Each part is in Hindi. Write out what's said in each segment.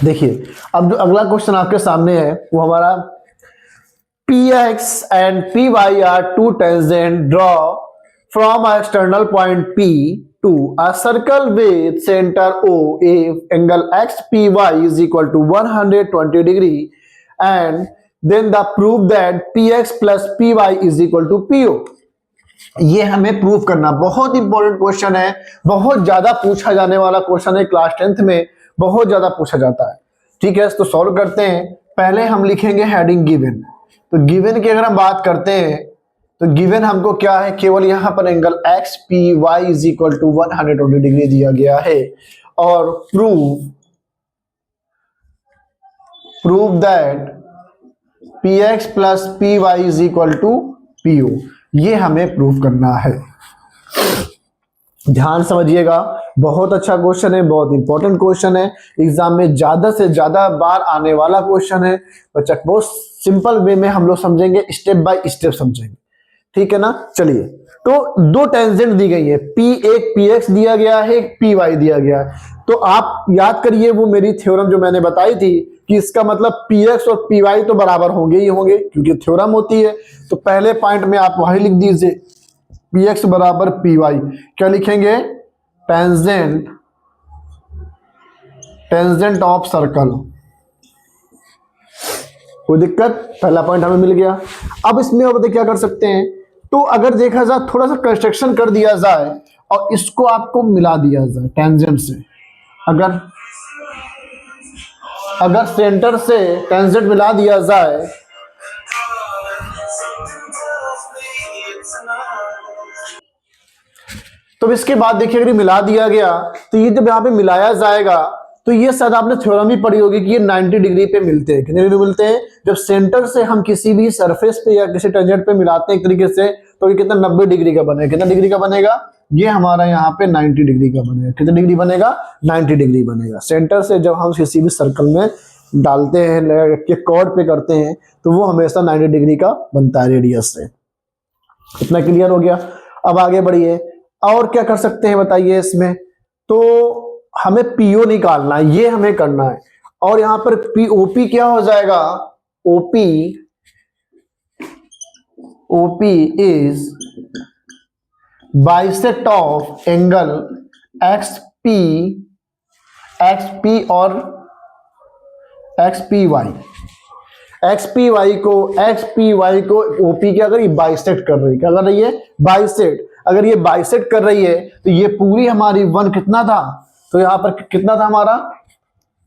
देखिए अब जो अगला क्वेश्चन आपके सामने है वो हमारा px and py are two tangent draw from a external point P to a circle with center O. If angle xpy is equal to 120 degree and then the proof that px plus py is equal to po. ये हमें प्रूव करना बहुत इंपॉर्टेंट क्वेश्चन है, बहुत ज्यादा पूछा जाने वाला क्वेश्चन है, क्लास 10th में बहुत ज्यादा पूछा जाता है। ठीक है, तो सॉल्व करते हैं। पहले हम लिखेंगे हेडिंग गिवन। तो गिवन की अगर हम बात करते हैं तो गिवन हमको क्या है, केवल यहां पर angle X P Y is equal to 120 degree दिया गया है और prove that P X plus P Y is equal to P O. ये हमें प्रूव करना है। ध्यान समझिएगा, बहुत अच्छा क्वेश्चन है, बहुत इंपॉर्टेंट क्वेश्चन है, एग्जाम में ज्यादा से ज्यादा बार आने वाला क्वेश्चन है। बच्चा बहुत सिंपल वे में हम लोग समझेंगे, स्टेप बाय स्टेप समझेंगे। ठीक है ना। चलिए, तो दो टेंजेंट दी गई है, एक पी एक्स दिया गया है, एक पी वाई दिया गया है। तो आप याद करिए वो मेरी थ्योरम जो मैंने बताई थी कि इसका मतलब पी एक्स और पी वाई तो बराबर होंगे ही होंगे क्योंकि थ्योरम होती है। तो पहले पॉइंट में आप वही लिख दीजिए, पी एक्स बराबर पी वाई। क्या लिखेंगे, टेंजेंट ऑफ सर्कल। कोई दिक्कत, पहला पॉइंट हमें मिल गया। अब इसमें और बताइए क्या कर सकते हैं। तो अगर देखा जाए थोड़ा सा कंस्ट्रक्शन कर दिया जाए और इसको आपको मिला दिया जाए टेंजेंट से, अगर सेंटर से टेंजेंट मिला दिया जाए तो इसके बाद देखिए अगर मिला दिया गया तो ये जब यहां पे मिलाया जाएगा तो ये शायद आपने थ्योरम ही पढ़ी होगी कि ये 90 डिग्री पे मिलते हैं। कितने डिग्री मिलते हैं, जब सेंटर से हम किसी भी सरफेस पे या किसी टेंजेंट पे मिलाते हैं एक तरीके से तो ये कितना 90 डिग्री का बनेगा। कितना डिग्री का बनेगा, ये हमारा यहाँ पे 90 डिग्री का बनेगा। कितना डिग्री बनेगा, 90 डिग्री बनेगा। सेंटर से जब हम किसी भी सर्कल में डालते हैं के कॉर्ड पे करते हैं तो वो हमेशा 90 डिग्री का बनता है रेडियस से। इतना क्लियर हो गया। अब आगे बढ़िए, और क्या कर सकते हैं बताइए इसमें। तो हमें पीओ निकालना है, ये हमें करना है। और यहां पर पीओपी क्या हो जाएगा, OP is bisect of angle XP और एक्सपी वाई को ओपी क्या कर रही है, बाइसेक्ट कर रही है। क्या कर रही है, बाइसेक्ट। अगर ये बाइसेक्ट कर रही है तो ये पूरी हमारी वन कितना था, तो यहां पर कितना था हमारा,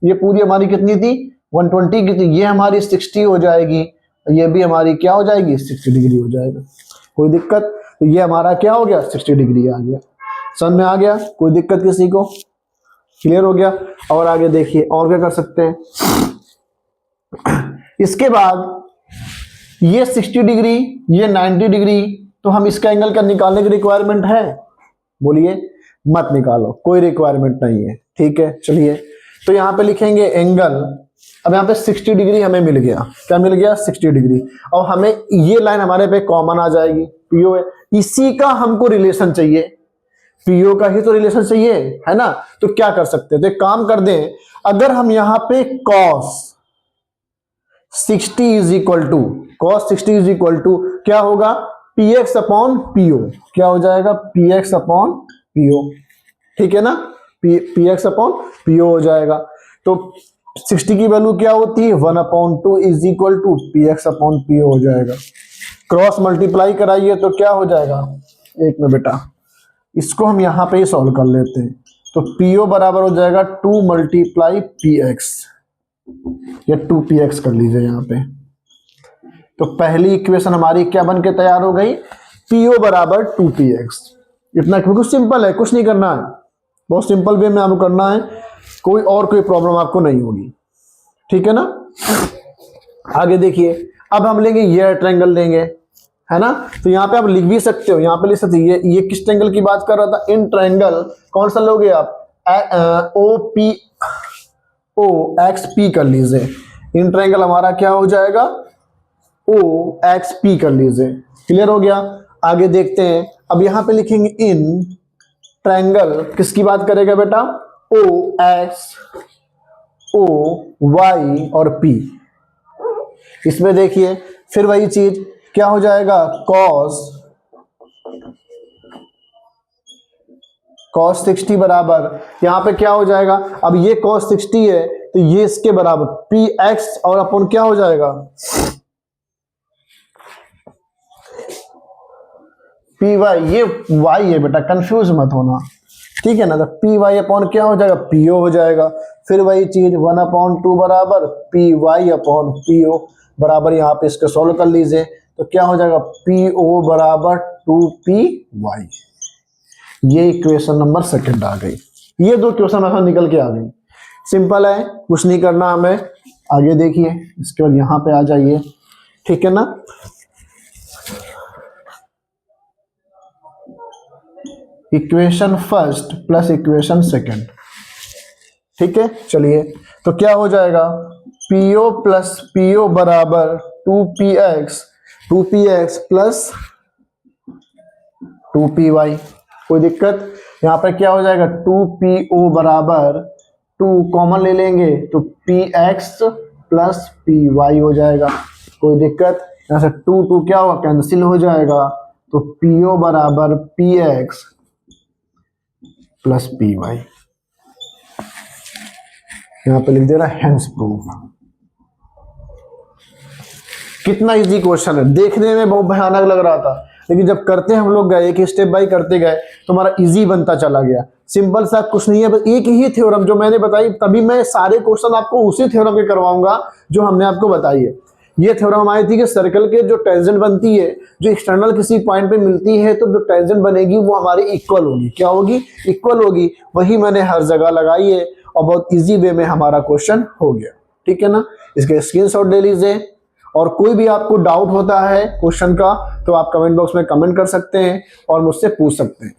ये पूरी हमारी कितनी थी 120 की थी, ये हमारी 60 हो जाएगी, ये भी हमारी क्या हो जाएगी 60 डिग्री हो जाएगा। कोई दिक्कत, तो ये हमारा क्या हो गया 60 डिग्री आ गया। समझ में आ गया, कोई दिक्कत किसी को, क्लियर हो गया। और आगे देखिए और क्या कर सकते हैं। इसके बाद ये 60 डिग्री ये 90 डिग्री, तो हम इसका एंगल का निकालने की रिक्वायरमेंट है, बोलिए, मत निकालो, कोई रिक्वायरमेंट नहीं है। ठीक है, चलिए तो यहां पे लिखेंगे एंगल। अब यहां पे 60 डिग्री हमें मिल गया, क्या मिल गया 60 डिग्री, और हमें ये लाइन हमारे पे कॉमन आ जाएगी, पीओ है, इसी का हमको रिलेशन चाहिए, पीओ का ही तो रिलेशन चाहिए, है ना। तो क्या कर सकते हैं, तो एक काम कर दें, अगर हम यहां पे cos 60 इज इक्वल टू क्या होगा, px अपॉन पीओ, क्या हो जाएगा px अपॉन पीओ। ठीक है ना, px अपॉन पीओ हो जाएगा। तो 60 की वैल्यू क्या होती है 1/2 is equal to px upon P O हो जाएगा। क्रॉस मल्टीप्लाई कराइए तो क्या हो जाएगा, एक में बेटा इसको हम यहां पे ही सॉल्व कर लेते हैं। तो पीओ बराबर हो जाएगा 2 × px, या 2px कर लीजिए यहां पे। तो पहली इक्वेशन हमारी क्या बन के तैयार हो गई, पीओ बराबर 2px। इतना बिल्कुल सिंपल है, कुछ नहीं करना है, बहुत सिंपल वे में आपको करना है, कोई प्रॉब्लम आपको नहीं होगी। ठीक है ना। आगे देखिए, अब हम लेंगे ये ट्रायंगल लेंगे, है ना। तो यहाँ पे आप लिख भी सकते हो, यहाँ पे लिख सकते हो ये किस ट्रायंगल की बात कर रहा था, इन ट्रायंगल कौन सा लोगे आप, ओ एक्स पी कर लीजिए। इन ट्रायंगल हमारा क्या हो जाएगा, ओ एक्स पी कर लीजिए। क्लियर हो गया। आगे देखते हैं, अब यहां पे लिखेंगे इन ट्रायंगल, किसकी बात करेगा बेटा, ओ एक्स ओ वाई और पी। इसमें देखिए फिर वही चीज क्या हो जाएगा, cos 60 बराबर, यहां पे क्या हो जाएगा, अब ये cos 60 है तो ये इसके बराबर पी एक्स और अपन क्या हो जाएगा पी वाई, ये वाई है बेटा, कंफ्यूज मत होना, ठीक है ना। तो पी वाई अपॉन क्या हो जाएगा, पीओ हो जाएगा। फिर वही चीज 1/2 बराबर पी वाई अपॉन पीओ बराबर, यहाँ पे इसको सोल्व कर लीजिए तो क्या हो जाएगा, पी ओ बराबर 2 पी वाई। ये इक्वेशन नंबर सेकंड आ गई। ये दो क्वेश्चन ऐसा निकल के आ गई, सिंपल है, कुछ नहीं करना हमें। आगे देखिए, इसके बाद यहाँ पे आ जाइए, ठीक है ना। Equation first plus equation second, ठीक है। चलिए तो क्या हो जाएगा, पीओ प्लस पीओ बराबर 2px प्लस 2py। कोई दिक्कत, यहाँ पर क्या हो जाएगा 2po बराबर 2 कॉमन ले लेंगे तो px प्लस py हो जाएगा। कोई दिक्कत, यहाँ से 2 क्या होगा, कैंसिल हो जाएगा तो po बराबर px प्लस py। यहाँ पे लिख दे रहा है हेंस प्रूफ। कितना इजी क्वेश्चन है, देखने में बहुत भयानक लग रहा था, लेकिन जब करते हम लोग गए, एक स्टेप बाय करते गए तो हमारा इजी बनता चला गया। सिंपल सा कुछ नहीं है, बस एक ही थ्योरम जो मैंने बताई, तभी मैं सारे क्वेश्चन आपको उसी थ्योरम के करवाऊंगा जो हमने आपको बताई है। ये थ्योरम आई थी कि सर्कल के जो टेंजेंट बनती है, जो एक्सटर्नल किसी पॉइंट पे मिलती है, तो जो टेंजेंट बनेगी वो हमारी इक्वल होगी। क्या होगी, इक्वल होगी। वही मैंने हर जगह लगाई है और बहुत इजी वे में हमारा क्वेश्चन हो गया, ठीक है ना। इसके स्क्रीनशॉट ले लीजिए, और कोई भी आपको डाउट होता है क्वेश्चन का तो आप कमेंट बॉक्स में कमेंट कर सकते हैं और मुझसे पूछ सकते हैं।